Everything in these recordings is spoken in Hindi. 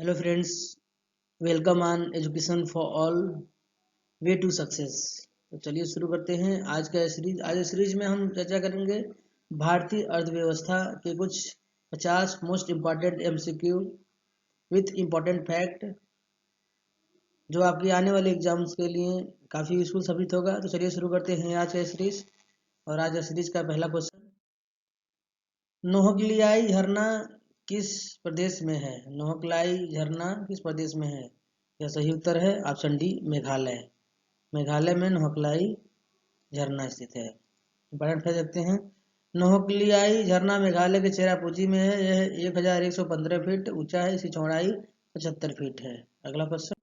Hello friends, welcome on education for all way to success. तो चलिए शुरू करते हैं आज का सीरीज। आज सीरीज में हम चर्चा करेंगे भारतीय अर्थव्यवस्था के कुछ 50 most important MCQ with important fact, जो आपके आने वाले एग्जाम्स के लिए काफ़ी यूजफुल साबित होगा। तो चलिए शुरू करते हैं आज का सीरीज। और आज का सीरीज का पहला क्वेश्चन, नोहकलियाई झरना किस प्रदेश में है? नोहकलाई झरना किस प्रदेश में है? यह सही उत्तर है ऑप्शन डी, मेघालय। मेघालय में नोहकलाई झरना स्थित है। इंपॉर्टेंट फैक्ट देखते हैं। नोहकलियाई झरना मेघालय के चेरापूंजी में है। यह 1115 फीट ऊंचा है। इसकी चौड़ाई 75 फीट है। अगला क्वेश्चन,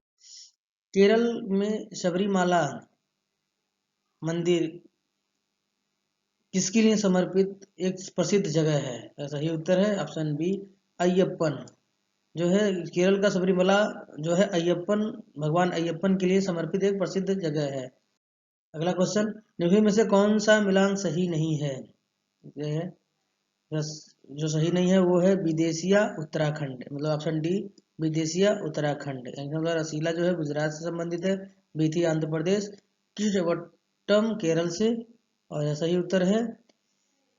केरल में सबरीमाला मंदिर किसके लिए समर्पित एक प्रसिद्ध जगह है? सही उत्तर है ऑप्शन बी, अय्यप्पन। जो है केरल का सबरीमला जो है अय्यप्पन, भगवान अय्यप्पन के लिए समर्पित एक प्रसिद्ध जगह है। अगला क्वेश्चन, निम्न में से कौन सा मिलान सही नहीं है? ये है जो सही नहीं है वो है विदेशिया उत्तराखंड, मतलब ऑप्शन डी, विदेशिया उत्तराखंड। रसीला जो है गुजरात से संबंधित है, बीथी आंध्र प्रदेश, कृष्णवट्टम केरल से। और यह सही उत्तर है।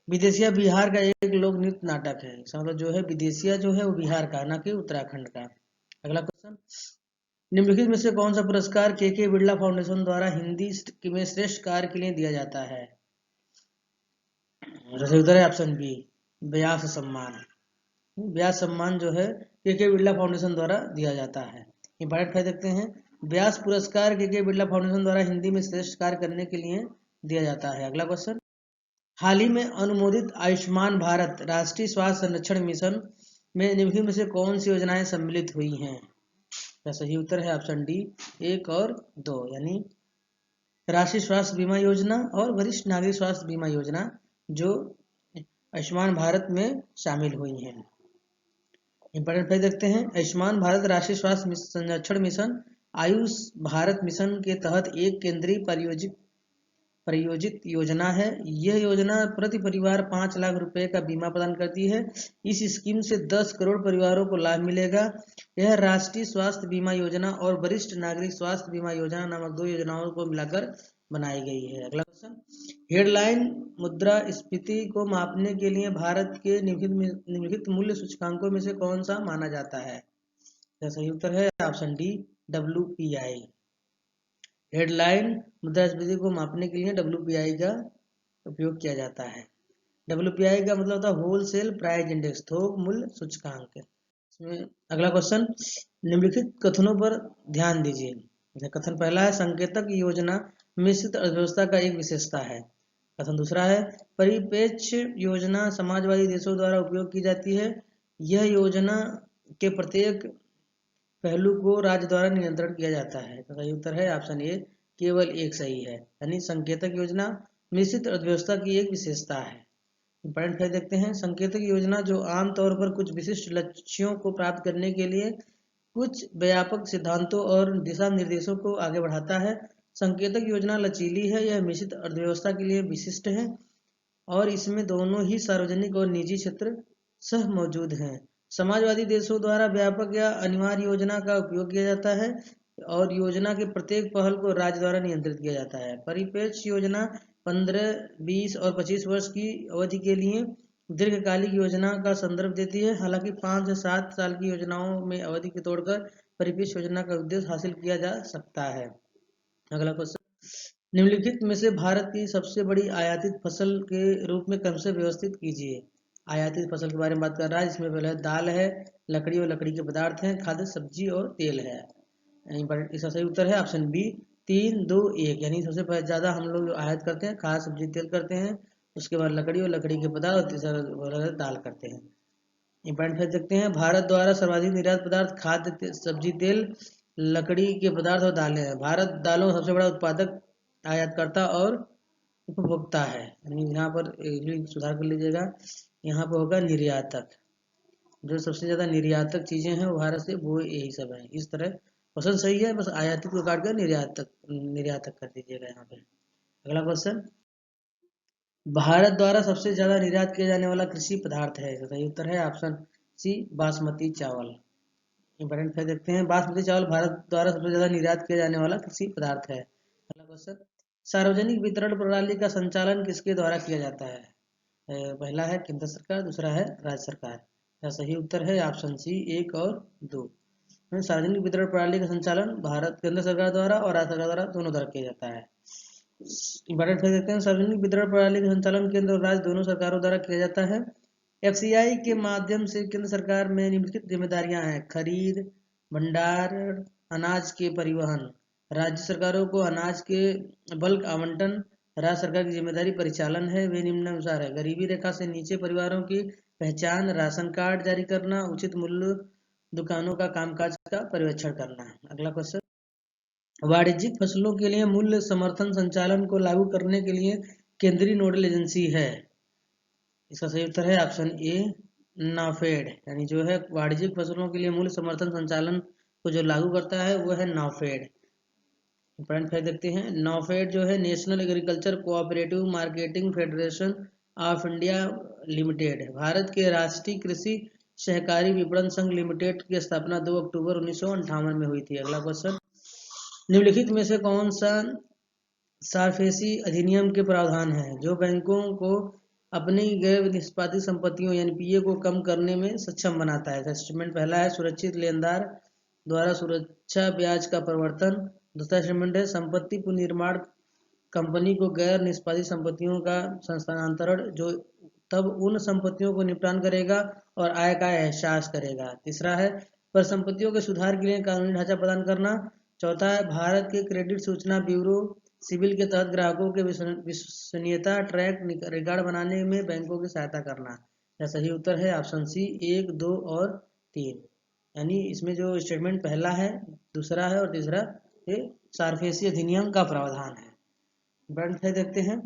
विदेशिया बिहार का एक लोक नृत्य नाटक है। इसका मतलब जो है विदेशिया जो है वो बिहार का, ना कि उत्तराखंड का। अगला क्वेश्चन, निम्नलिखित में से कौन सा पुरस्कार के बिरला फाउंडेशन द्वारा हिंदी में श्रेष्ठ कार्य के लिए दिया जाता है? सही उत्तर है ऑप्शन बी, व्यास सम्मान। व्यास सम्मान जो है के बिरला फाउंडेशन द्वारा दिया जाता है। इंपॉर्टेंट फैक्ट देखते हैं। व्यास पुरस्कार के बिरला फाउंडेशन द्वारा हिंदी में श्रेष्ठ कार्य करने के लिए दिया जाता है। अगला क्वेश्चन, हाल ही में अनुमोदित आयुष्मान भारत राष्ट्रीय स्वास्थ्य संरक्षण मिशन में निम्नलिखित में से कौन सी योजनाएं सम्मिलित हुई हैं? का सही उत्तर है ऑप्शन डी, 1 और 2, यानी राष्ट्रीय स्वास्थ्य बीमा योजना और वरिष्ठ नागरिक स्वास्थ्य बीमा योजना जो आयुष्मान भारत में शामिल हुई हैं। इंपॉर्टेंट फैक्ट देखते हैं। आयुष्मान भारत राष्ट्रीय स्वास्थ्य संरक्षण मिशन आयुष भारत मिशन के तहत एक केंद्रीय प्रायोजित योजना है। यह योजना प्रति परिवार 5 लाख रुपए का बीमा प्रदान करती है। इस स्कीम से 10 करोड़ परिवारों को लाभ मिलेगा। यह राष्ट्रीय स्वास्थ्य बीमा योजना और वरिष्ठ नागरिक स्वास्थ्य बीमा योजना नामक 2 योजनाओं को मिलाकर बनाई गई है। अगला क्वेश्चन, हेडलाइन मुद्रास्फीति को मापने के लिए भारत के निम्नलिखित मूल्य सूचकांकों में से कौन सा माना जाता है? सही उत्तर है ऑप्शन डी, WPI। हेडलाइन मुद्रास्फीति को मापने के लिए WPI का उपयोग किया जाता है। WPI का मतलब होता है होलसेल प्राइस इंडेक्स, थोक मूल्य सूचकांक। इसमें अगला क्वेश्चन, निम्नलिखित कथनों पर ध्यान दीजिए। कथन पहला है, संकेतक योजना मिश्रित अर्थव्यवस्था का एक विशेषता है। कथन दूसरा है, परिप्रेक्ष्य योजना समाजवादी देशों द्वारा उपयोग की जाती है। यह योजना के प्रत्येक पहलू को राज्य द्वारा नियंत्रण किया जाता है। तो सही उत्तर है ऑप्शन ए, केवल एक सही है, यानी संकेतक योजना मिश्रित अर्थव्यवस्था की एक विशेषता है। इंपॉर्टेंट फैक्ट देखते हैं। संकेतक योजना जो आमतौर पर कुछ विशिष्ट लक्ष्यों को प्राप्त करने के लिए कुछ व्यापक सिद्धांतों और दिशा निर्देशों को आगे बढ़ाता है। संकेतक योजना लचीली है, यह मिश्रित अर्थव्यवस्था के लिए विशिष्ट है और इसमें दोनों ही सार्वजनिक और निजी क्षेत्र सह मौजूद हैं। समाजवादी देशों द्वारा व्यापक या अनिवार्य योजना का उपयोग किया जाता है और योजना के प्रत्येक पहल को राज्य द्वारा नियंत्रित किया जाता है। परिप्रेक्ष्य योजना 15, 20 और 25 वर्ष की अवधि के लिए दीर्घकालिक योजना का संदर्भ देती है। हालांकि 5 से 7 साल की योजनाओं में अवधि को तोड़कर परिप्रेक्ष्य योजना का उद्देश्य हासिल किया जा सकता है। अगला क्वेश्चन, निम्नलिखित में से भारत की सबसे बड़ी आयातित फसल के रूप में क्रम से व्यवस्थित कीजिए। आयातित फसल के बारे में बात कर रहा है, जिसमें पहले दाल है, लकड़ी और लकड़ी के पदार्थ हैं, खाद्य सब्जी और तेल है। इसका सही उत्तर है ऑप्शन बी, 3, 2, 1, यानी सबसे ज्यादा हम लोग आयात करते हैं, खाद्य सब्जी तेल करते हैं, उसके बाद लकड़ी और लकड़ी के पदार्थ, और तीसरा दाल करते हैं। इंपॉर्टेंट फैक्ट देखते हैं। भारत द्वारा सर्वाधिक निर्यात पदार्थ खाद्य सब्जी तेल, लकड़ी के पदार्थ और दालें हैं। भारत दालों का सबसे बड़ा उत्पादक, आयातकर्ता और उपभोक्ता है। यानी यहाँ पर सुधार कर लीजिएगा, यहाँ पर होगा निर्यातक। जो सबसे ज्यादा निर्यातक चीजें हैं भारत से, वो यही सब है। इस तरह क्वेश्चन सही है, बस आयातित को काट कर निर्यातक कर दीजिएगा यहाँ पे। अगला क्वेश्चन, भारत द्वारा सबसे ज्यादा निर्यात किया जाने वाला कृषि पदार्थ है। तो सही उत्तर है ऑप्शन सी, बासमती चावल। इंपॉर्टेंट फैक्ट देखते हैं। बासमती चावल भारत द्वारा सबसे ज्यादा निर्यात किया जाने वाला कृषि पदार्थ है। अगला क्वेश्चन, सार्वजनिक वितरण प्रणाली का संचालन किसके द्वारा किया जाता है? पहला है केंद्र सरकार, दूसरा है राज्य सरकार। इसका सही उत्तर है ऑप्शन सी 1 और 2। सार्वजनिक वितरण प्रणाली का संचालन भारत केंद्र सरकार द्वारा और राज्य सरकार द्वारा दोनों द्वारा किया जाता है। इंपॉर्टेंट फैक्ट देखते हैं। सार्वजनिक वितरण प्रणाली का संचालन केंद्र और राज्य दोनों सरकारों द्वारा किया जाता है। एफसीआई के माध्यम से केंद्र सरकार में निम्नलिखित जिम्मेदारियां हैं: खरीद, भंडारण, अनाज के परिवहन। राज्य सरकारों को अनाज के बल्क आवंटन। राज्य सरकार की जिम्मेदारी परिचालन है, वे निम्नानुसार है: गरीबी रेखा से नीचे परिवारों की पहचान, राशन कार्ड जारी करना, उचित मूल्य दुकानों का कामकाज का पर्यवेक्षण करना। अगला क्वेश्चन, वाणिज्यिक फसलों के लिए मूल्य समर्थन संचालन को लागू करने के लिए केंद्रीय नोडल एजेंसी है। इसका सही उत्तर है ऑप्शन ए नाफेड, यानी जो है वाणिज्यिक फसलों के लिए मूल्य समर्थन संचालन को जो लागू करता है वो है नाफेड। इंपॉर्टेंट फैक्ट देखते हैं। नाफेड जो है national agriculture cooperative marketing federation of India limited, Bharat के राष्ट्रीय कृषि सहकारी विपणन संघ लिमिटेड की स्थापना 2 अक्टूबर 1958 में हुई थी। अगला क्वेश्चन, निम्नलिखित में से कौन सा सारफेसी अधिनियम के प्रावधान है जो बैंकों को अपनी गैर निष्पादित संपत्तियों एनपीए को कम करने में सक्षम बनाता है? स्टेटमेंट पहला है सुरक्षित लेनदार द्वारा सुरक्षा ब्याज का प्रवर्तन। दूसरा स्टेटमेंट है संपत्ति पुनर्निर्माण कंपनी को गैर निष्पादित संपत्तियों का स्थानांतरण जो तब उन संपत्तियों को निपटान करेगा और आय का एहसास करेगा। तीसरा है परिसंपत्तियों के सुधार के लिए कानूनी ढांचा प्रदान करना। चौथा है भारत के क्रेडिट सूचना ब्यूरो सिविल के तहत ग्राहकों के विश्वसनीयता ट्रैक रिकॉर्ड बनाने में बैंकों की सहायता करना। यह सही उत्तर है ऑप्शन सी 1, 2 और 3, यानी इसमें जो स्टेटमेंट पहला है, दूसरा है और तीसरा ये सारफेसी अधिनियम का प्रावधान है। ब्रांड देखते हैं।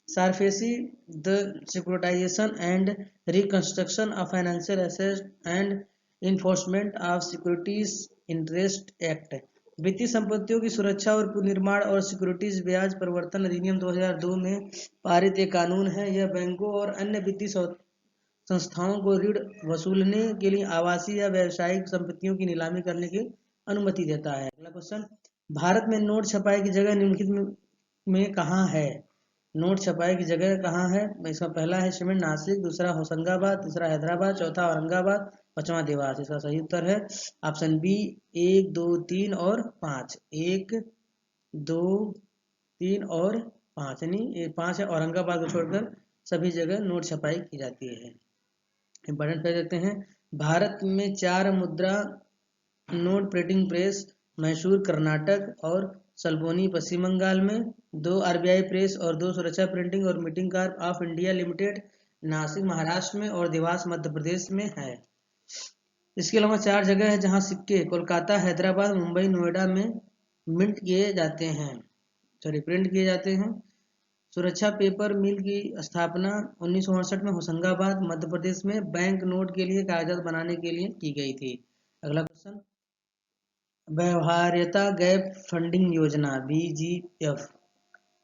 SARFAESI the securitisation and reconstruction of financial asset and enforcement of securities interest act, वित्तीय संपत्तियों की सुरक्षा और पुनर्निर्माण और सिक्योरिटीज ब्याज प्रवर्तन अधिनियम 2002 में पारित एक कानून है। यह बैंकों और अन्य वित्तीय संस्थाओं को ऋण वसूलने के लिए आवासीय या व्यावसायिक संपत्तियों की नीलामी करने की अनुमति देता है। अगला क्वेश्चन, भारत में नोट छपाई की जगह निम्नलिखित में कहाँ है? नोट छपाई की जगह कहाँ है? इसका पहला है स्टेटमेंट नासिक, दूसरा होशंगाबाद, तीसरा हैदराबाद, चौथा औरंगाबाद, पांचवा देवास। इसका सही उत्तर है ऑप्शन बी 1, 2, 3 और 5। 1, 2, 3 और 5, यानी 5 है। औरंगाबाद को छोड़कर सभी जगह नोट छपाई की जाती है। इंपॉर्टेंट कर देते हैं। भारत में 4 मुद्रा note printing press Mysore Karnataka और सल्बोनी पश्चिम बंगाल में, 2 आरबीआई प्रेस और 2 सुरक्षा प्रिंटिंग और meeting carp of India limited Nashik Maharashtra में और देवास मध्य प्रदेश में है। इसके अलावा 4 जगह है जहां सिक्के कोलकाता, हैदराबाद, मुंबई, नोएडा में मिंट किए जाते हैं, प्रिंट किए जाते हैं। सुरक्षा पेपर मिल की स्थापना 1968 में होशंगाबाद मध्य प्रदेश में बैंक नोट के लिए कागजात बनाने के लिए की गई थी। अगला क्वेश्चन, व्यवहार्यता गैप फंडिंग योजना बीजीएफ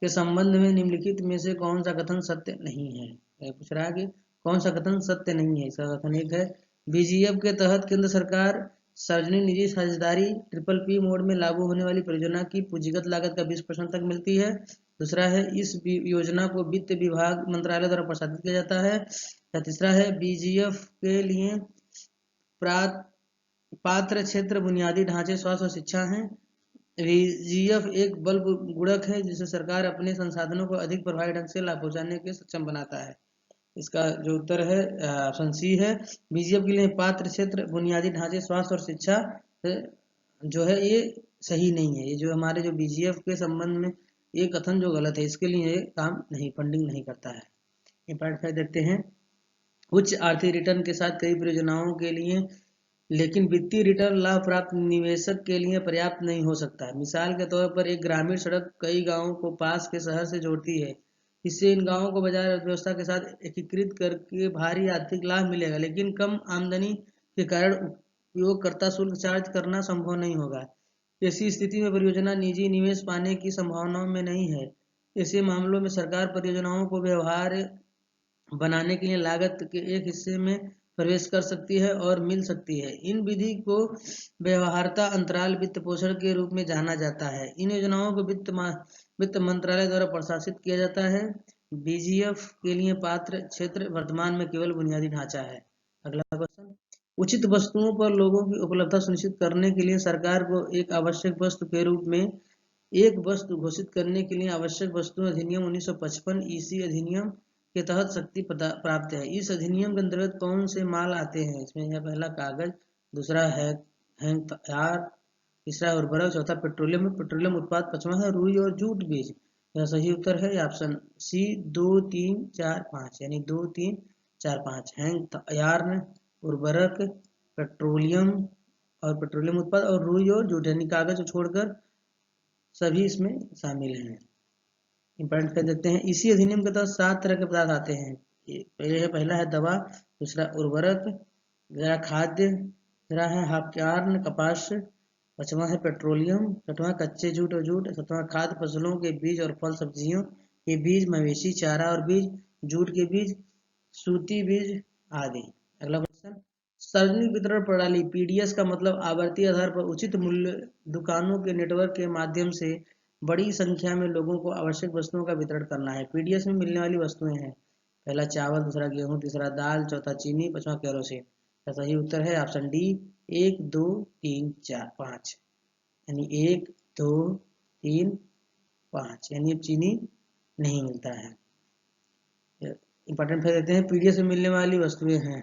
के संबंध में निम्नलिखित में से कौन सा कथन सत्य नहीं है? पूछ रहा है कि कौन सा कथन सत्य नहीं है। इसका कथन एक है बीजीएफ के तहत केंद्र सरकार सार्वजनिक निजी साझेदारी PPP मोड में लागू होने वाली परियोजना की पूंजीगत लागत का 20% तक मिलती है। दूसरा है इस योजना को वित्त विभाग मंत्रालय द्वारा प्रसारित किया जाता है। तीसरा है बीजीएफ के लिए पात्र क्षेत्र बुनियादी ढांचे, स्वास्थ्य और शिक्षा हैं। बीजीएफ एक बल गुणक है जिसे सरकार अपने संसाधनों को अधिक प्रभावी ढंग से लाभ पहुंचाने के सक्षम बनाता है। इसका जो उत्तर है ऑप्शन सी है। बीजीएफ के लिए पात्र क्षेत्र बुनियादी ढांचे, स्वास्थ्य और शिक्षा जो है ये सही नहीं है। ये जो हमारे जो बीजीएफ के संबंध में ये कथन जो गलत है, इसके लिए काम नहीं, फंडिंग नहीं करता है। इंपॉर्टेंट देखते हैं। उच्च आर्थिक रिटर्न के साथ कई परियोजनाओं के लिए लेकिन वित्तीय रिटर्न लाभ प्राप्त निवेशक के लिए पर्याप्त नहीं हो सकता है। मिसाल के तौर पर एक ग्रामीण सड़क कई गांवों को पास के शहर से जोड़ती है। इससे इन गांवों को बाजार अर्थव्यवस्था के साथ एकीकृत करके भारी आर्थिक लाभ मिलेगा, लेकिन कम आमदनी के कारण उपयोगकर्ता शुल्क चार्ज करना संभव नहीं होगा। ऐसी स्थिति में परियोजना निजी निवेश पाने की संभावना में नहीं है। ऐसे मामलों में सरकार परियोजनाओं को व्यवहार्य बनाने के लिए लागत के एक हिस्से में प्रवेश कर सकती है और मिल सकती है। इन विधि को व्यवहार्यता अंतराल वित्त पोषण के रूप में जाना जाता है। इन योजनाओं को वित्त मंत्रालय द्वारा प्रशासित किया जाता है। बीजीएफ के लिए पात्र क्षेत्र वर्तमान में केवल बुनियादी ढांचा है। अगला क्वेश्चन, उचित वस्तुओं पर लोगों की उपलब्धता सुनिश्चित करने के लिए सरकार को एक आवश्यक वस्तु के रूप में एक वस्तु घोषित करने के लिए आवश्यक वस्तु अधिनियम 1955 ईसी अधिनियम के तहत शक्ति प्राप्त है। इस अधिनियम के अंतर्गत कौन से माल आते हैं? इसमें है पहला कागज, दूसरा है तैयार, तीसरा उर्वरक, चौथा पेट्रोलियम उत्पाद, पांचवा है रुई और जूट बीज। यह सही उत्तर है ऑप्शन सी 2, 3, 4, 5 यानी 2, 3, 4, 5। हैंग तैयार, उर्वरक, पेट्रोलियम उत्पाद और रुई और जूट यानी कागज को छोड़कर सभी इसमें शामिल हैं। इंपॉर्टेंट कर देते हैं। इसी अधिनियम के तहत 7 तरह के पदार्थ आते हैं। पहला है दवा, दूसरा उर्वरक, तीसरा खाद्य, तीसरा है हार्पयार्न कपास, पांचवा है पेट्रोलियम, छठवां कच्चे जूट और जूट, सातवां खाद्य फसलों के बीज और फल सब्जियों के बीज, मवेशी चारा और बीज, जूट के बीज, सूती बीज आदि। अगला क्वेश्चन, सार्वजनिक वितरण प्रणाली पीडीएस का मतलब आवर्ती आधार पर उचित मूल्य दुकानों के नेटवर्क के माध्यम से बड़ी संख्या में लोगों को आवश्यक वस्तुओं का वितरण करना है। पीडीएस में मिलने वाली वस्तुएं हैं पहला चावल, दूसरा गेहूं, तीसरा दाल, चौथा चीनी, पांचवा केरोसिन। सही उत्तर है ऑप्शन डी 1, 2, 3, 4, 5 यानी 1, 2, 3, 5 यानी चीनी नहीं मिलता है। इंपॉर्टेंट फैक्ट देते हैं। पीडीएस में मिलने वाली वस्तुएं हैं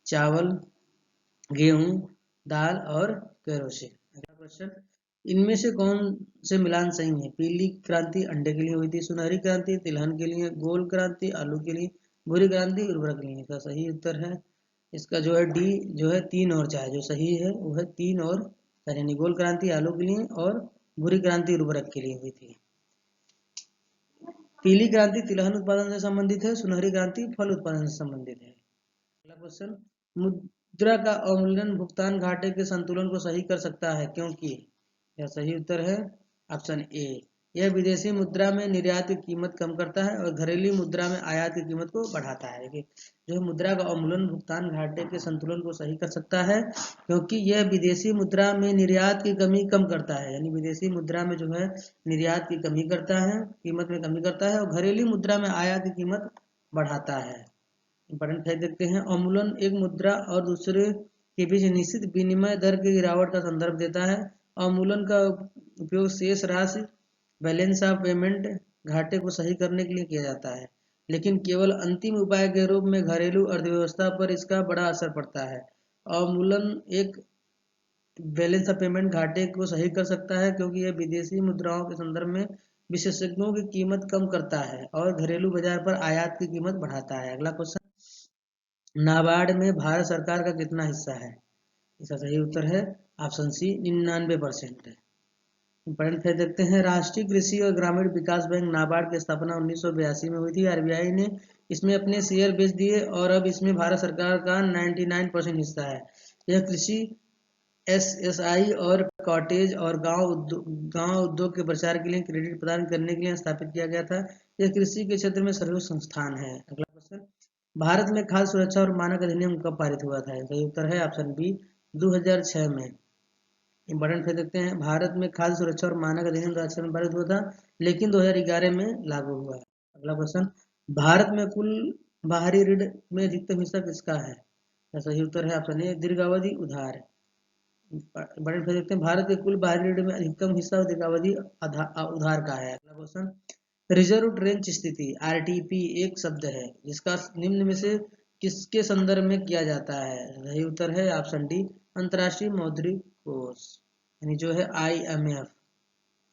चावल, गेहूं, दाल और केरोसिन। अगला क्वेश्चन, इनमें से कौन से मिलान सही है? पीली क्रांति अंडे के लिए हुई थी, सुनहरी क्रांति तिलहन के लिए, गोल क्रांति आलू के लिए, भूरी क्रांति उर्वरक के लिए। इसका सही उत्तर है इसका जो है डी जो है 3 और 4 जो सही है वो है 3 और 4 यानी गोल क्रांति आलू के लिए और भूरी क्रांति उर्वरक के लिए हुई थी। पीली क्रांति तिलहन उत्पादन से संबंधित है, सुनहरी क्रांति फल उत्पादन से संबंधित है। अगला क्वेश्चन, मुद्रा का अवमूल्यन भुगतान घाटे के संतुलन को सही कर सकता है क्योंकि? यह सही उत्तर है ऑप्शन ए, यह विदेशी मुद्रा में निर्यात की कीमत कम करता है और घरेलू मुद्रा में आयात की कीमत को बढ़ाता है। जो मुद्रा का अवमूल्यन भुगतान घाटे के संतुलन को सही कर सकता है क्योंकि यह विदेशी मुद्रा में निर्यात की कमी कम करता है यानी विदेशी मुद्रा में जो है निर्यात की कमी करता है, कीमत में कमी करता है और घरेलू मुद्रा में आयात की कीमत बढ़ाता है। इंपॉर्टेंट फैक्ट देखते हैं। अवमूल्यन एक मुद्रा और दूसरे के बीच निश्चित विनिमय दर की गिरावट का संदर्भ देता है। अवमूल्यन का उपयोग शेष राशि बैलेंस ऑफ पेमेंट घाटे को सही करने के लिए किया जाता है, लेकिन केवल अंतिम उपाय के रूप में घरेलू अर्थव्यवस्था पर इसका बड़ा असर पड़ता है। अवमूल्यन एक बैलेंस ऑफ पेमेंट घाटे को सही कर सकता है क्योंकि यह विदेशी मुद्राओं के संदर्भ में विशेषज्ञों की कीमत कम करता है और घरेलू बाजार पर आयात की कीमत बढ़ाता है। अगला क्वेश्चन, नाबार्ड में भारत सरकार का कितना हिस्सा है? इसका सही उत्तर है ऑप्शन सी 99%। इंपॉर्टेंट फैक्ट देखते हैं। राष्ट्रीय कृषि और ग्रामीण विकास बैंक नाबार्ड की स्थापना 1982 में हुई थी। आरबीआई ने इसमें अपने शेयर बेच दिए और अब इसमें भारत सरकार का 99% हिस्सा है। यह कृषि एसएसआई और कॉटेज और गांव उद्योग के प्रचार के लिए क्रेडिट प्रदान करने के लिए स्थापित किया गया था। यह कृषि के क्षेत्र में सर्वोच्च संस्थान है। अगला क्वेश्चन, भारत में खाद्य सुरक्षा और मानक अधिनियम कब पारित हुआ था? सही उत्तर है ऑप्शन बी 2006 में। इंपॉर्टेंट फैक्ट देखते हैं। भारत में खाद्य सुरक्षा और मानक अधिनियम 2006 में पारित हुआ था लेकिन 2011 में लागू हुआ। अगला क्वेश्चन, भारत में कुल बाहरी ऋण में अधिकतम हिस्सा किसका है? सही उत्तर है ऑप्शन ए दीर्घावधि उधार। इंपॉर्टेंट फैक्ट देखते हैं। भारत के कुल बाहरी ऋण में अधिकतम हिस्सा दीर्घावधि उधार का है। अगला क्वेश्चन, रिजर्व ट्रेंच स्थिति आरटीपी एक शब्द है जिसका निम्न में से किसके संदर्भ में किया जाता है? सही उत्तर है ऑप्शन डी अंतर्राष्ट्रीय मौद्रिक कोष यानी जो है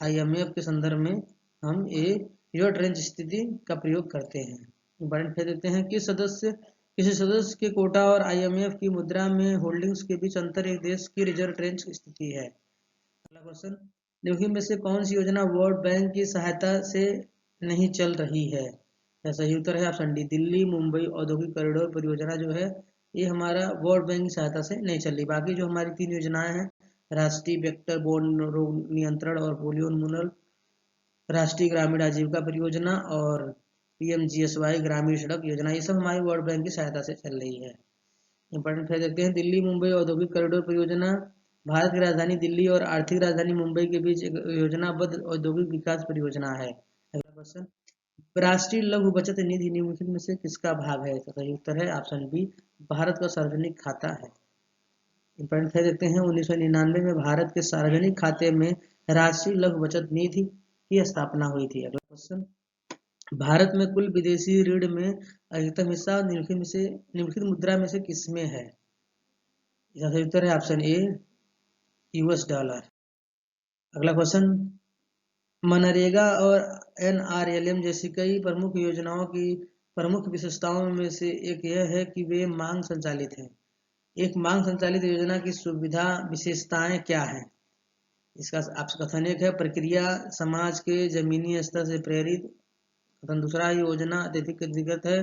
आईएमएफ के संदर्भ में हम रिजर्व ट्रेंच स्थिति का प्रयोग करते हैं। इंपॉर्टेंट फैक्ट देते हैं। किसी सदस्य के कोटा और आईएमएफ की मुद्रा में होल्डिंग्स के बीच अंतर एक देश की रिजर्व ट्रेंच स्थिति है। अगला क्वेश्चन, निम्न में से कौन सी योजना वर्ल्ड बैंक की सहायता से नहीं चल रही है? सही उत्तर है ऑप्शन डी दिल्ली मुंबई औद्योगिक कॉरिडोर परियोजना जो है ये हमारा वर्ल्ड बैंक की सहायता से नहीं चल रही। बाकी जो हमारी 3 योजनाएं हैं राष्ट्रीय वेक्टर बोर्न रोग नियंत्रण और पोलियो उन्मूलन, राष्ट्रीय ग्रामीण आजीविका परियोजना और पीएमजीएसवाई ग्रामीण सड़क योजना, ये सब हमारी वर्ल्ड बैंक की सहायता से चल रही है। इंपॉर्टेंट फैक्ट देखते हैं, दिल्ली मुंबई औद्योगिक कॉरिडोर परियोजना भारत की राजधानी दिल्ली और आर्थिक राजधानी मुंबई के बीच एक योजनाबद्ध औद्योगिक विकास परियोजना है। अगला क्वेश्चन, राष्ट्रीय लघु बचत निधि निम्नलिखित में से किसका भाग है? तो सही उत्तर है ऑप्शन बी, भारत का सार्वजनिक खाता है। इंपॉर्टेंट फैक्ट देखते हैं, 1999 में भारत के सार्वजनिक खाते में राष्ट्रीय लघु बचत निधि की स्थापना हुई थी। अगला क्वेश्चन, भारत में कुल विदेशी ऋण में अधिकतम हिस्सा निम्नलिखित मुद्रा में से किसमें है? इसका सही उत्तर है ऑप्शन ए, यूएस डॉलर। अगला क्वेश्चन, मनरेगा और एनआरएलएम जैसी कई प्रमुख योजनाओं की प्रमुख विशेषताओं में से एक यह है कि वे मांग संचालित हैं। एक मांग संचालित योजना की सुविधा विशेषताएं क्या हैं? इसका आपका कथन एक है, प्रक्रिया समाज के जमीनी स्तर से प्रेरित। कथन दूसरा, योजना अत्यधिक अधिकृत है।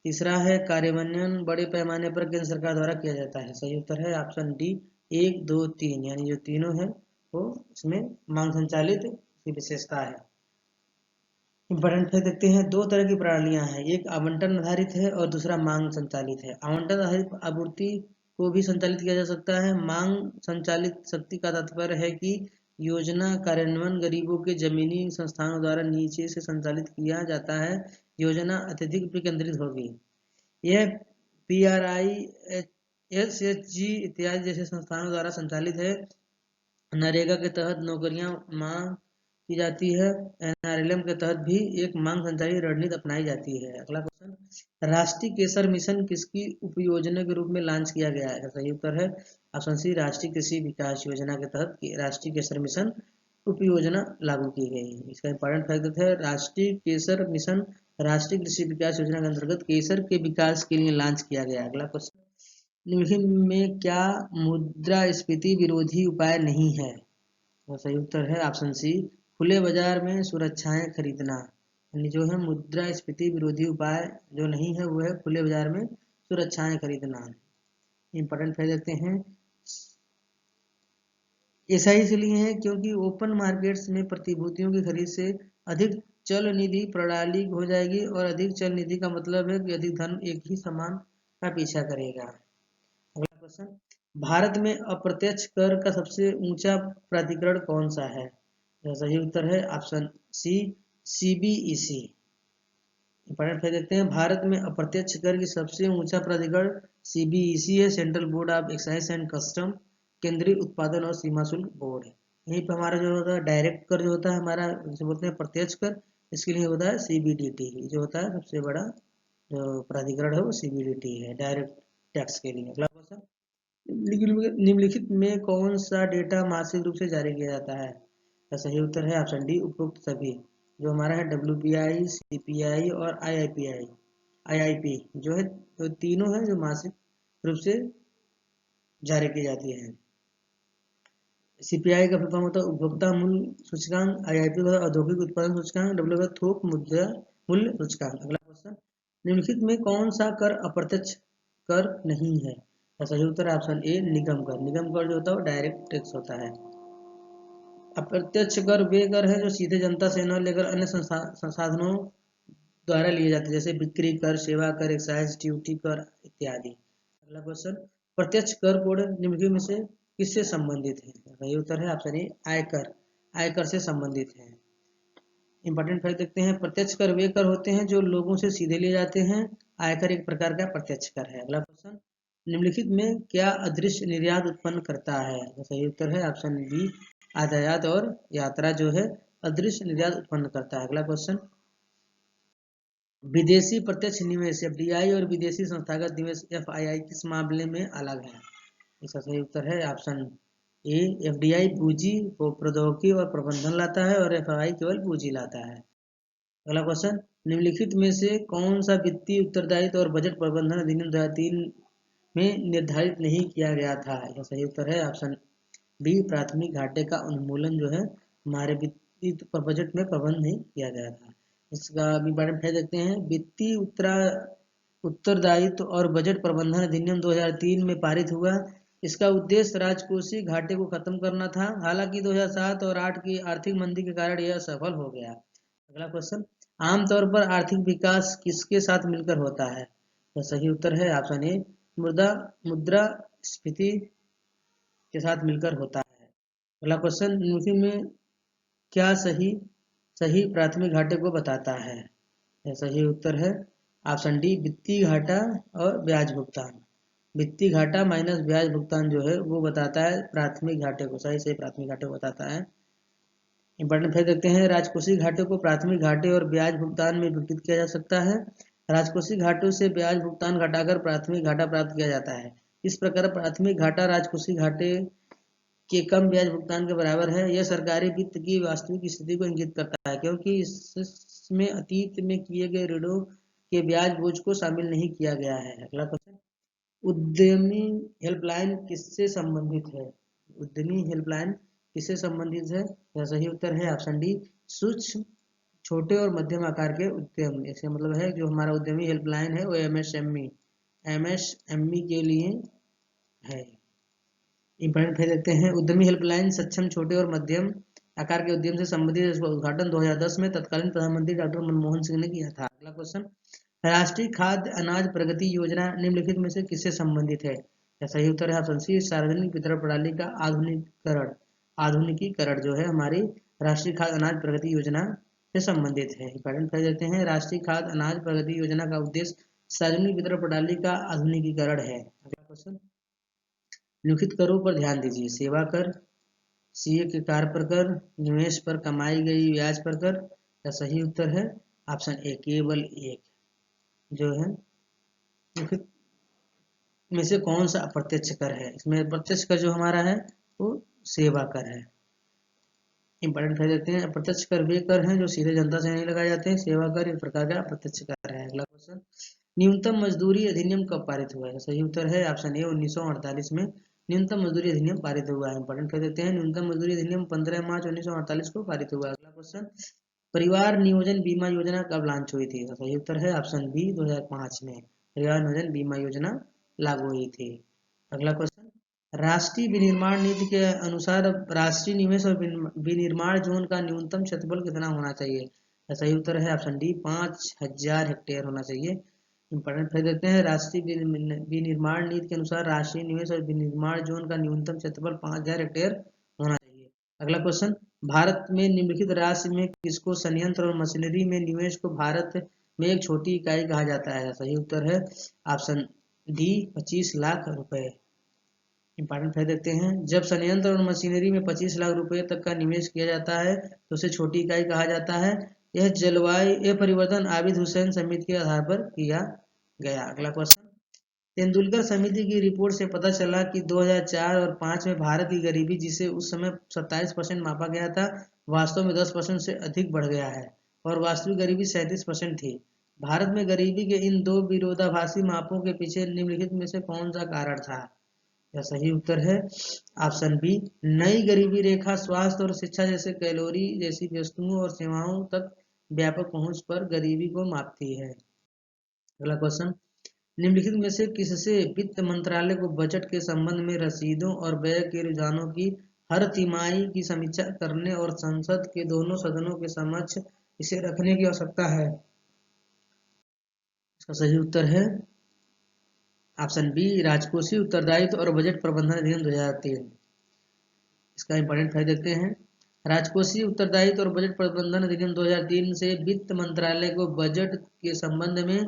तीसरा है, कार्यान्वयन बड़े पैमाने पर केंद्र सरकार द्वारा किया जाता है। सही उत्तर है ऑप्शन डी, 1, 2, 3, यानी जो तीनों है वो इसमें मांग संचालित की विशेषता है। इंपॉर्टेंट फैक्ट देखते हैं, दो तरह की प्रणालियां हैं, एक आवंटन आधारित है और दूसरा मांग संचालित है। आवंटन आधारित आपूर्ति को भी संचालित किया जा सकता है। मांग संचालित शक्ति का तात्पर्य है कि योजना कार्यान्वयन गरीबों के जमीनी संस्थानों द्वारा नीचे से संचालित किया जाता है। योजना अत्यधिक विकेंद्रित होगी। यह PRI, SHG इत्यादि जैसे संस्थानों द्वारा संचालित है। नरेगा के तहत नौकरियां मांग की जाती है। NRLM के तहत भी एक मांग संचालित रणनीति अपनाई जाती है। अगला क्वेश्चन, राष्ट्रीय केसर मिशन किसकी उपयोजना के रूप में लॉन्च किया गया है? सही उत्तर है ऑप्शन सी, राष्ट्रीय कृषि विकास योजना के तहत राष्ट्रीय केसर मिशन उपयोजना लागू की गई है। इसका इंपॉर्टेंट फैक्ट है, राष्ट्रीय केसर मिशन राष्ट्रीय कृषि विकास योजना के अंतर्गत केसर के विकास के लिए लॉन्च किया गया। अगला क्वेश्चन, निम्नलिखित में क्या मुद्रास्फीति विरोधी उपाय नहीं है? तो सही उत्तर है ऑप्शन सी, खुले बाजार में सुरक्षाएं खरीदना। यानी जो है मुद्रास्फीति विरोधी उपाय जो नहीं है वो है खुले बाजार में सुरक्षाएं खरीदना। इंपॉर्टेंट फैक्ट देखते हैं, ऐसा इसलिए है क्योंकि ओपन मार्केट्स में प्रतिभूतियों की खरीद से अधिक चल निधि प्रणाली हो जाएगी और अधिक चल निधि का मतलब है कि अधिक धन एक ही सामान का पीछा करेगा। अगला क्वेश्चन, भारत में अप्रत्यक्ष कर का सबसे ऊंचा प्राधिकरण कौन सा है? सही उत्तर है option C, CBEC। Important fact देखते हैं, भारत में अप्रत्यक्ष कर की सबसे ऊंचा प्राधिकरण CBEC है, central board of excise and custom, केंद्रीय उत्पादन और सीमा शुल्क बोर्ड है। यहीं पर हमारा जो होता है डायरेक्ट कर जो होता है हमारा, जिसे बोलते हैं प्रत्यक्ष कर, इसके लिए होता है CBDT। जो होता है सबसे बड़ा जो प्राधिकरण है वो CBDT है, डायरेक्ट टैक्स के लिए। अगला क्वेश्चन, निम्नलिखित में कौन सा डेटा मासिक रूप से जारी किया जाता है? तो सही उत्तर है ऑप्शन डी, उपरोक्त सभी। जो हमारा है WPI, CPI और IIP जो है, तो तीनों है जो मासिक रूप से जारी की जाती है। CPI का फुल फॉर्म होता है उपभोक्ता मूल्य सूचकांक, IIP का औद्योगिक उत्पादन सूचकांक, W का थोक मुद्रा मूल्य सूचकांक। अगला क्वेश्चन, निम्नलिखित में कौन सा कर अप्रत्यक्ष कर नहीं है? सही उत्तर है ऑप्शन ए, निगम कर। निगम कर जो होता है वो डायरेक्ट टैक्स होता है। अप्रत्यक्ष कर वे कर है जो सीधे जनता से न लेकर अन्य संसाधनों द्वारा लिए जाते हैं, जैसे बिक्री कर, सेवा कर, एक्साइज ड्यूटी कर इत्यादि। अगला क्वेश्चन, प्रत्यक्ष कर कोड निम्नलिखित में से किससे संबंधित है? सही उत्तर है ऑप्शन ए, आयकर। आयकर से संबंधित है। इंपॉर्टेंट फैक्ट देखते हैं, प्रत्यक्ष कर वे कर होते हैं जो लोगों से सीधे लिए जाते हैं। आयकर एक प्रकार का प्रत्यक्ष कर है। अगला क्वेश्चन, निम्नलिखित में क्या अदृश्य निर्यात उत्पन्न करता है? तो सही उत्तर है ऑप्शन बी, आयात और यात्रा जो है अदृश्य निर्यात उत्पन्न करता है। अगला क्वेश्चन, विदेशी प्रत्यक्ष निवेश FDI और विदेशी संस्थागत निवेश FII किस मामले में अलग है? इसका सही उत्तर है ऑप्शन ए, FDI पूंजी को प्रौद्योगिकी और प्रबंधन लाता है और FII केवल पूंजी लाता है। अगला क्वेश्चन, निम्नलिखित में से कौन सा वित्तीय उत्तरदायित्व और बजट प्रबंधन अधिनियम 2003 में निर्धारित नहीं किया गया था? इसका सही उत्तर है ऑप्शन बी, प्राथमिक घाटे का उन्मूलन जो है हमारे वित्तीय बजट में प्रबंध नहीं किया गया था। इसका भी बारे में देखते हैं, वित्तीय उत्तरदायित्व और बजट प्रबंधन अधिनियम 2003 में पारित हुआ। इसका उद्देश्य राजकोषीय घाटे को खत्म करना था। हालांकि 2007 और 2008 की आर्थिक मंदी के कारण यह सफल हो गया। अगला क्वेश्चन, आमतौर पर आर्थिक विकास किसके साथ मिलकर होता है? तो सही उत्तर है ऑप्शन ए, मुद्रास्फीति के साथ मिलकर होता है। अगला क्वेश्चन, निम्नलिखित में क्या सही प्राथमिक घाटे को बताता है? यह सही उत्तर है ऑप्शन डी, वित्तीय घाटा और ब्याज भुगतान। वित्तीय घाटा माइनस ब्याज भुगतान जो है वो बताता है प्राथमिक घाटे को, सही प्राथमिक घाटे को बताता है। इंपॉर्टेंट फैक्ट देखते हैं, राजकोषीय घाटे को प्राथमिक घाटे और ब्याज भुगतान में विभाजित किया जा सकता है। राजकोषीय घाटों से ब्याज भुगतान घटाकर प्राथमिक घाटा प्राप्त किया जाता है। इस प्रकार प्राथमिक घाटा राजकोषीय घाटे के कम ब्याज भुगतान के बराबर है। यह सरकारी वित्त की वास्तविक स्थिति को इंगित करता है, क्योंकि इसमें अतीत में किए गए ऋणों के ब्याज बोझ को शामिल नहीं किया गया है। अगला क्वेश्चन, उद्यमी हेल्पलाइन किससे संबंधित है? उद्यमी हेल्पलाइन किससे संबंधित है? यह सही उत्तर है ऑप्शन डी, सूक्ष्म, छोटे और मध्यम आकार के उद्यम। इसका मतलब है जो हमारा उद्यमी हेल्पलाइन है वो एमएसएमई के लिए है। इंपॉर्टेंट फैक्ट देखते हैं, उद्यमी हेल्पलाइन सक्षम, छोटे और मध्यम आकार के उद्यम से संबंधित इसका उद्घाटन 2010 में तत्कालीन प्रधानमंत्री डॉक्टर मनमोहन सिंह ने किया था। अगला क्वेश्चन, राष्ट्रीय खाद्य अनाज प्रगति योजना निम्नलिखित में से किससे संबंधित है? यह सही उत्तर है ऑप्शन सी, सार्वजनिक वितरण प्रणाली का आधुनिकीकरण जो है हमारी राष्ट्रीय खाद्य अनाज प्रगति योजना से संबंधित है। इंपॉर्टेंट फैक्ट देते हैं, राष्ट्रीय खाद्य अनाज प्रगति योजना का उद्देश्य सार्वजनिक वितरण प्रणाली का आधुनिकीकरण है। अगला क्वेश्चन, निम्नलिखित करों पर ध्यान दीजिए, सेवा कर, सीए के कार्य पर कर, निवेश पर कमाई गई ब्याज पर कर। का सही उत्तर है ऑप्शन ए, केवल एक। जो है में से कौन सा अप्रत्यक्ष कर है? इसमें प्रत्यक्ष कर जो हमारा है वो सेवा कर है। इंपॉर्टेंट फैक्ट देते हैं, अप्रत्यक्ष कर वे कर हैं जो सीधे जनता से नहीं लगाए जाते हैं। सेवा कर एक प्रकार का अप्रत्यक्ष कर है। अगला क्वेश्चन, न्यूनतम मजदूरी अधिनियम कब पारित हुआ है? सही उत्तर है ऑप्शन ए, 1948 में न्यूनतम मजदूरी अधिनियम पारित हुआ है। इंपॉर्टेंट फैक्ट देते हैं, न्यूनतम मजदूरी अधिनियम 15 मार्च 1948 को पारित हुआ। अगला क्वेश्चन, परिवार नियोजन बीमा योजना कब लॉन्च हुई थी? सही उत्तर है ऑप्शन बी, 2005 में परिवार नियोजन बीमा योजना लागू हुई थी। अगला क्वेश्चन, राष्ट्रीय विनिर्माण नीति के अनुसार राष्ट्रीय निवेश और विनिर्माण जोन का न्यूनतम क्षेत्रफल कितना होना चाहिए? सही उत्तर है ऑप्शन डी, 5000 हेक्टेयर होना चाहिए। इंपॉर्टेंट फैक्ट देते हैं, राष्ट्रीय विनिर्माण नीति के अनुसार राष्ट्रीय निवेश और विनिर्माण जोन का न्यूनतम क्षेत्रफल 5000 हेक्टेयर होना चाहिए। अगला क्वेश्चन, भारत में निम्नलिखित राशि में किसको संयंत्र और मशीनरी में निवेश को भारत में एक छोटी इकाई कहा जाता है? सही उत्तर है ऑप्शन डी, 25 लाख रुपए। इंपॉर्टेंट फैक्ट देखते हैं, जब संयंत्र और मशीनरी में 25 लाख रुपए तक का निवेश किया जाता है तो उसे छोटी इकाई कहा जाता है। यह परिवर्तन आबिद हुसैन समिति के आधार पर किया गया। अगला क्वेश्चन, तेंदुलकर समिति की रिपोर्ट से पता चला कि 2004 और 2005 में भारत की गरीबी, जिसे उस समय 27% मापा गया था, वास्तव में 10% से अधिक बढ़ गया है और वास्तविक गरीबी 37% थी। भारत में गरीबी के इन दो विरोधाभासी मापों के पीछे निम्नलिखित में से कौन सा कारण था? यह सही उत्तर है ऑप्शन बी, नई गरीबी रेखा स्वास्थ्य और शिक्षा जैसे कैलोरी जैसी वस्तुओं और सेवाओं तक व्यापक पहुंच पर गरीबी को मापती है। अगला क्वेश्चन, निम्नलिखित में से किससे वित्त मंत्रालय को बजट के संबंध में रसीदों और व्यय के रुझानों की हर तिमाही की समीक्षा करने और संसद के दोनों सदनों के समक्ष इसे रखने की आवश्यकता है? इसका सही उत्तर है ऑप्शन बी, राजकोषीय उत्तरदायित्व और बजट प्रबंधन अधिनियम 2003। इसका इंपॉर्टेंट फैक्ट देखते हैं, राजकोषीय उत्तरदायित्व और बजट प्रबंधन अधिनियम 2003 से वित्त मंत्रालय को बजट के संबंध में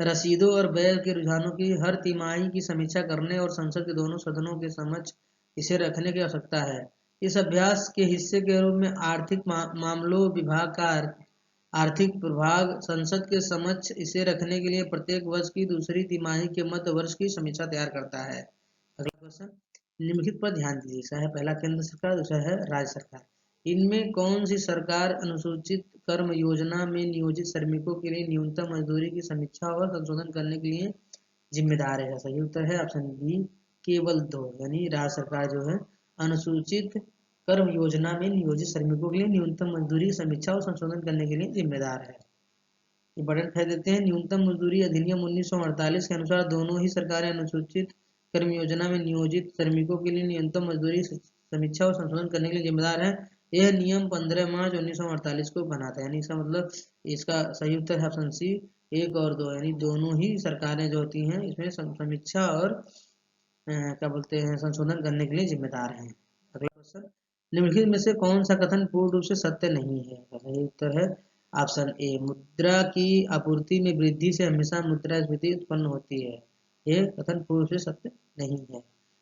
रसीदों और व्यय के रुझानों की हर तिमाही की समीक्षा करने और संसद के दोनों सदनों के समक्ष इसे रखने की आवश्यकता है। इस अभ्यास के हिस्से के रूप में आर्थिक मामलों विभाग का आर्थिक विभाग संसद के समक्ष इसे रखने के लिए प्रत्येक वर्ष की दूसरी तिमाही के मध्य वर्ष की समीक्षा तैयार करता है। अगला क्वेश्चन, निम्नलिखित पर ध्यान दीजिए, इसका है पहला केंद्र सरकार, दूसरा है राज्य सरकार। इनमें कौन सी सरकार अनुसूचित कर्म योजना में नियोजित श्रमिकों के लिए न्यूनतम मजदूरी की समीक्षा और संशोधन करने के लिए जिम्मेदार है? सही उत्तर है ऑप्शन बी, केवल दो, यानी राज्य सरकार जो है अनुसूचित कर्म योजना में नियोजित श्रमिकों के लिए न्यूनतम मजदूरी समीक्षा और संशोधन करने के लिए जिम्मेदार है। इंपॉर्टेंट फैक्ट देते हैं, न्यूनतम मजदूरी अधिनियम 1948 के अनुसार दोनों ही सरकारें अनुसूचित कर्म योजना में नियोजित श्रमिकों के लिए न्यूनतम मजदूरी समीक्षा और संशोधन करने के लिए जिम्मेदार है। यह नियम 15 मार्च 1948 को बनाता है, यानी इसका मतलब इसका सही उत्तर है ऑप्शन सी, 1 और 2 यानी दोनों ही सरकारें जो होती हैं इसमें समीक्षा और क्या बोलते हैं संशोधन करने के लिए जिम्मेदार हैं। अगला क्वेश्चन, निम्नलिखित में से कौन सा कथन पूर्ण रूप से सत्य नहीं है? सही उत्तर है ऑप्शन ए, मुद्रा की आपूर्ति में वृद्धि से हमेशा मुद्रास्फीति उत्पन्न होती है। ये कथन पूर्ण रूप से सत्य नहीं है।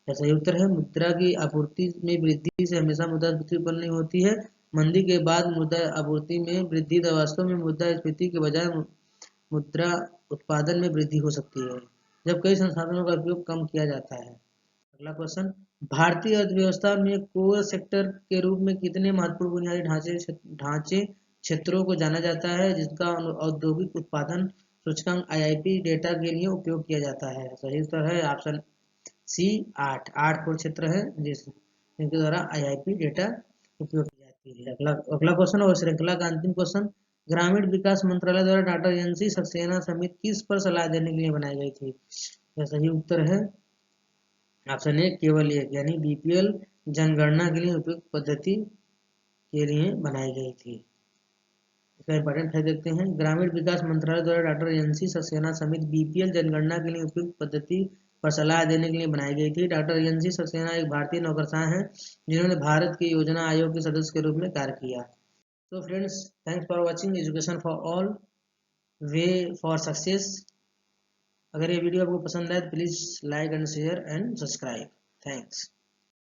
सही उत्तर है मुद्रा की आपूर्ति में वृद्धि से हमेशा मुद्रास्फीति उत्पन्न नहीं होती है। मंदी के बाद मुद्रा आपूर्ति में वृद्धि वास्तव में मुद्रास्फीति के बजाय मुद्रा उत्पादन में वृद्धि हो सकती है जब कई संसाधनों का उपयोग कम किया जाता है। अगला क्वेश्चन, भारतीय अर्थव्यवस्था में कोर सेक्टर के रूप में कितने महत्वपूर्ण बुनियादी ढांचे क्षेत्रों को जाना जाता है जिसका औद्योगिक उत्पादन सूचकांक आईआईपी डेटा के लिए उपयोग किया जाता है? सही उत्तर है ऑप्शन सी 8 कोर क्षेत्र है जिनके द्वारा आईआईपी डेटा उपयोग की जाती है। अगला क्वेश्चन और श्रृंखला का अंतिम क्वेश्चन, ग्रामीण विकास मंत्रालय द्वारा टाटा एजेंसी सक्सेना समिति किस पर सलाह देने के लिए बनाई गई थी? सही उत्तर है ऑप्शन ए केवल एक यानी बीपीएल जनगणना के लिए उपयुक्त पद्धति के लिए बनाई गई थी। इसका इंपॉर्टेंट है देखते हैं, ग्रामीण विकास मंत्रालय द्वारा टाटा एजेंसी सक्सेना समिति बीपीएल जनगणना के लिए उपयुक्त पद्धति पर सलाह देने के लिए बनाई गई थी। टाटा एजेंसी सक्सेना एक भारतीय नौकरशाह हैं जिन्होंने भारत के योजना आयोग के सदस्य के रूप में कार्य किया। तो friends, thanks for watching education for all, way for success. अगर ये वीडियो आपको पसंद आए तो please like and share and subscribe. Thanks.